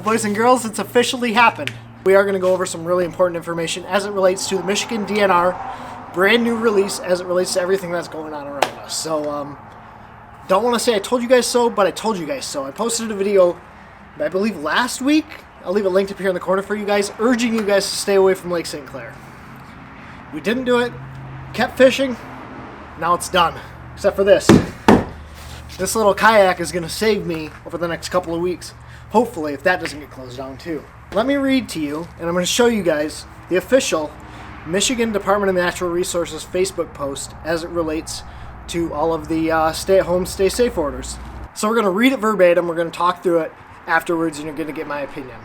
boys and girls, it's officially happened. We are going to go over some really important information as it relates to the Michigan DNR brand new release as it relates to everything that's going on around us. So, don't want to say I told you guys so, but I told you guys so. I posted a video, I believe last week. I'll leave it linked up here in the corner for you guys, urging you guys to stay away from Lake St. Clair. We didn't do it, kept fishing, now it's done. Except for this. This little kayak is going to save me over the next couple of weeks. Hopefully, if that doesn't get closed down too. Let me read to you, and I'm going to show you guys the official Michigan Department of Natural Resources Facebook post as it relates to all of the stay-at-home, stay-safe orders. So we're going to read it verbatim, we're going to talk through it afterwards, and you're going to get my opinion.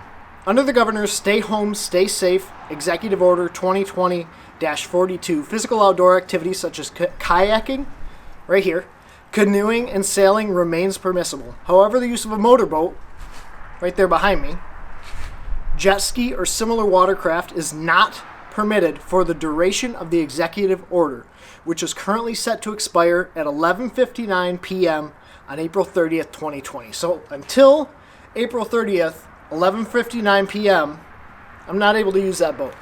Under the Governor's Stay Home, Stay Safe Executive Order 2020-42, physical outdoor activities such as kayaking, right here, canoeing and sailing remains permissible. However, the use of a motorboat, right there behind me, jet ski or similar watercraft is not permitted for the duration of the executive order, which is currently set to expire at 11:59 p.m. on April 30th, 2020. So until April 30th, 11:59 p.m., I'm not able to use that boat.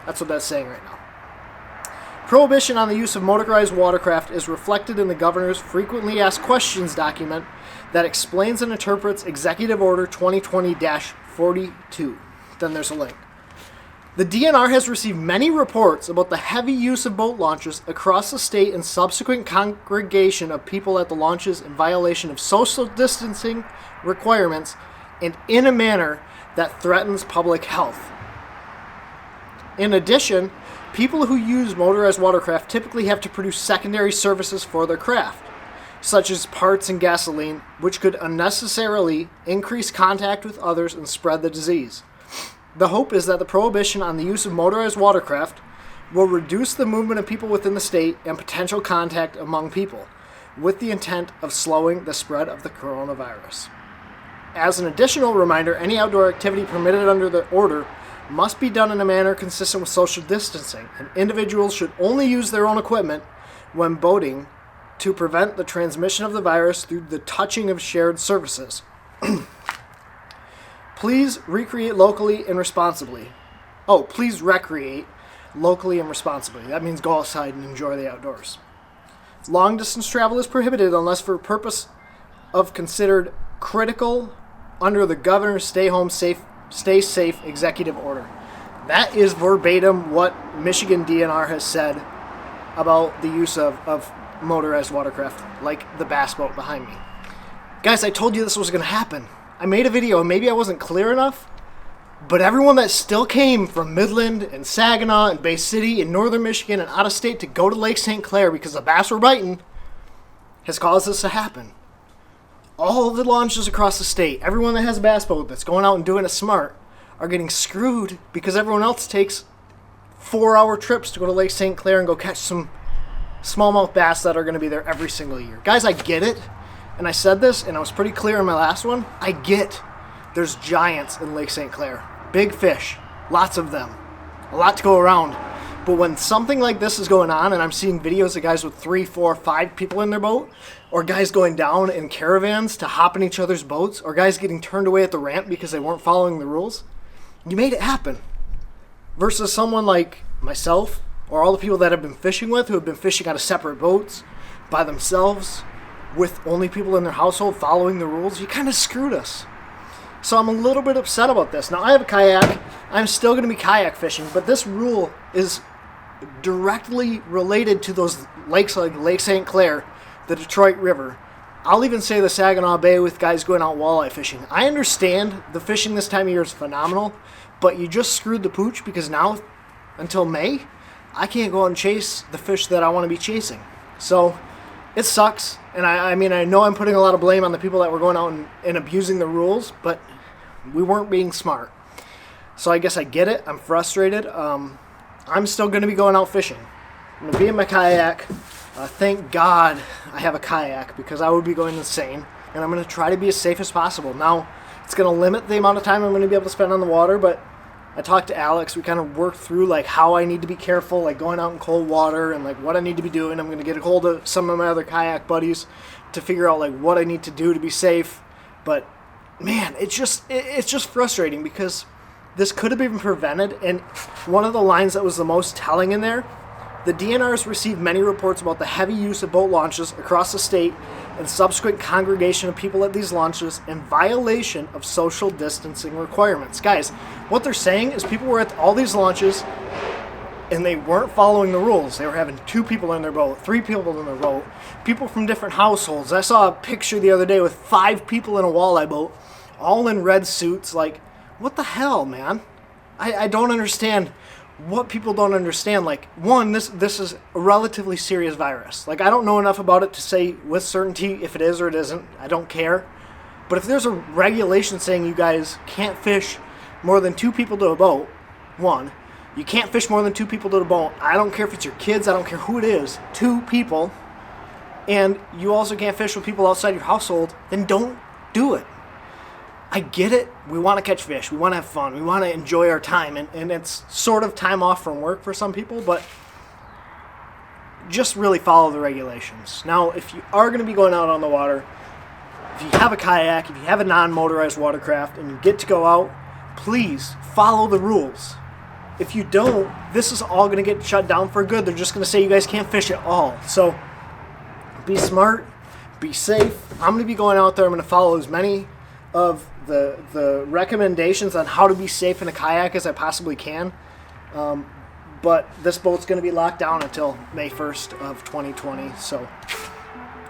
That's what that's saying right now. Prohibition on the use of motorized watercraft is reflected in the Governor's Frequently Asked Questions document that explains and interprets Executive Order 2020-42. Then there's a link. The DNR has received many reports about the heavy use of boat launches across the state and subsequent congregation of people at the launches in violation of social distancing requirements and in a manner that threatens public health. In addition, people who use motorized watercraft typically have to produce secondary services for their craft, such as parts and gasoline, which could unnecessarily increase contact with others and spread the disease. The hope is that the prohibition on the use of motorized watercraft will reduce the movement of people within the state and potential contact among people, with the intent of slowing the spread of the coronavirus. As an additional reminder, any outdoor activity permitted under the order must be done in a manner consistent with social distancing, and individuals should only use their own equipment when boating to prevent the transmission of the virus through the touching of shared surfaces. Please recreate locally and responsibly. Please recreate locally and responsibly. That means go outside and enjoy the outdoors. Long distance travel is prohibited unless for purpose of considered critical under the Governor's Stay Home, Stay Safe Executive Order. That is verbatim what Michigan DNR has said about the use of motorized watercraft, like the bass boat behind me. Guys, I told you this was going to happen. I made a video, and maybe I wasn't clear enough, but everyone that still came from Midland and Saginaw and Bay City and northern Michigan and out of state to go to Lake St. Clair because the bass were biting has caused this to happen. All of the launches across the state, everyone that has a bass boat that's going out and doing it smart, are getting screwed because everyone else takes 4-hour trips to go to Lake St. Clair and go catch some smallmouth bass that are going to be there every single year. Guys, I get it. And I said this, and I was pretty clear in my last one. I get there's giants in Lake St. Clair. Big fish. Lots of them. A lot to go around. But when something like this is going on, and I'm seeing videos of guys with 3, 4, 5 people in their boat, or guys going down in caravans to hop in each other's boats, or guys getting turned away at the ramp because they weren't following the rules, you made it happen. Versus someone like myself, or all the people that I've been fishing with, who have been fishing out of separate boats, by themselves, with only people in their household following the rules, you kind of screwed us. So I'm a little bit upset about this. Now, I have a kayak. I'm still going to be kayak fishing, but this rule is directly related to those lakes like Lake St. Clair, the Detroit River. I'll even say the Saginaw Bay with guys going out walleye fishing. I understand the fishing this time of year is phenomenal, but you just screwed the pooch because now, until May, I can't go out and chase the fish that I want to be chasing. So it sucks, and I mean, I know I'm putting a lot of blame on the people that were going out and abusing the rules, but we weren't being smart. So I guess I get it. I'm frustrated. I'm still going to be going out fishing. I'm going to be in my kayak. Thank God I have a kayak because I would be going insane, and I'm going to try to be as safe as possible. Now, it's going to limit the amount of time I'm going to be able to spend on the water, but I talked to Alex. We kind of worked through like how I need to be careful, like going out in cold water and like what I need to be doing. I'm going to get a hold of some of my other kayak buddies to figure out like what I need to do to be safe. But man, it's just frustrating because this could have been prevented. And one of the lines that was the most telling in there, the DNR has received many reports about the heavy use of boat launches across the state and subsequent congregation of people at these launches in violation of social distancing requirements. Guys, what they're saying is people were at all these launches and they weren't following the rules. They were having 2 people in their boat, 3 people in their boat, people from different households. I saw a picture the other day with 5 people in a walleye boat, all in red suits. Like, what the hell, man? I don't understand what people don't understand. Like, one, this is a relatively serious virus. Like, I don't know enough about it to say with certainty if it is or it isn't. I don't care. But if there's a regulation saying you guys can't fish more than 2 people to a boat, one, you can't fish more than 2 people to the boat. I don't care if it's your kids. I don't care who it is. 2 people. And you also can't fish with people outside your household. Then don't do it. I get it. We want to catch fish. We want to have fun. We want to enjoy our time. And it's sort of time off from work for some people. But just really follow the regulations. Now, if you are going to be going out on the water, if you have a kayak, if you have a non-motorized watercraft, and you get to go out, please follow the rules. If you don't, this is all going to get shut down for good. They're just going to say you guys can't fish at all. So be smart, be safe. I'm going to be going out there. I'm going to follow as many of the recommendations on how to be safe in a kayak as I possibly can. But this boat's going to be locked down until May 1st of 2020. So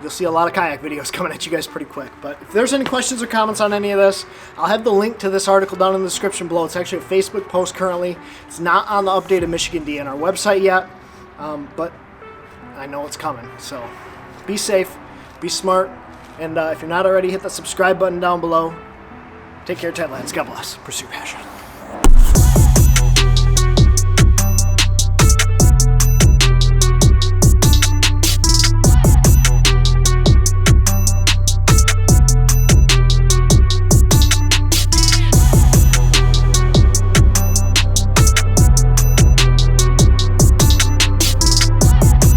you'll see a lot of kayak videos coming at you guys pretty quick. But if there's any questions or comments on any of this, I'll have the link to this article down in the description below. It's actually a Facebook post currently. It's not on the updated Michigan DNR website yet, but I know it's coming. So be safe, be smart, and if you're not already, hit that subscribe button down below. Take care, Ted Lads. God bless. Pursue passion.